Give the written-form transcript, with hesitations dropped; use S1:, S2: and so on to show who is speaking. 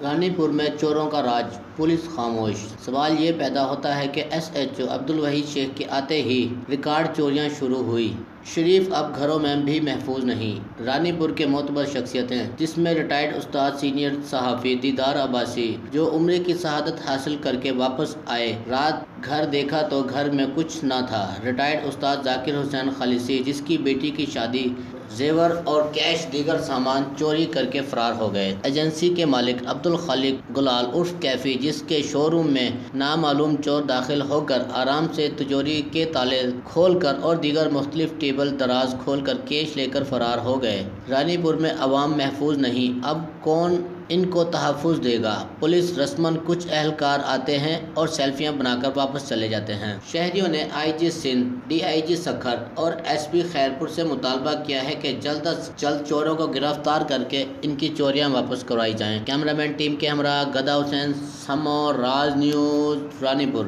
S1: رانی پور میں چوروں کا راج، پولیس خاموش۔ سوال یہ پیدا ہوتا ہے کہ ایس ایچ او عبدالوحید شیخ کے آتے ہی ریکارڈ چوریاں شروع ہوئی۔ شریف اب گھروں میں بھی محفوظ نہیں۔ رانی پور کے معتبر شخصیتیں، جس میں ریٹائرڈ استاد سینئر صحافی دیدار عباسی، جو عمرے کی شہادت حاصل کر کے واپس آئے، رات گھر دیکھا تو گھر میں کچھ نہ تھا۔ ریٹائرڈ استاد ذاکر حسین خالصی، جس کی بیٹی کی شادی، زیور اور کیش دیگر سامان چوری کر کے فرار ہو گئے۔ ایجنسی کے مالک عبدالخالق گلال عرف کیفی، جس کے شو روم میں نامعلوم چور داخل ہو کر آرام سے تجوری کے تالے کھول کر اور دیگر مختلف ٹیبل دراز کھول کر کیش لے کر فرار ہو گئے۔ رانی پور میں عوام محفوظ نہیں، اب کون ان کو تحفظ دے گا؟ پولیس رسماً کچھ اہلکار آتے ہیں اور سیلفیاں بنا کر واپس چلے جاتے ہیں۔ شہریوں نے آئی جی سندھ، ڈی آئی جی سکھر اور ایس پی خیرپور سے مطالبہ کیا ہے کہ جلد از جلد چوروں کو گرفتار کر کے ان کی چوریاں واپس کروائی جائیں۔ کیمرہ مین ٹیم کے ہمراہ گدا حسین، سمور راج نیوز، رانی پور۔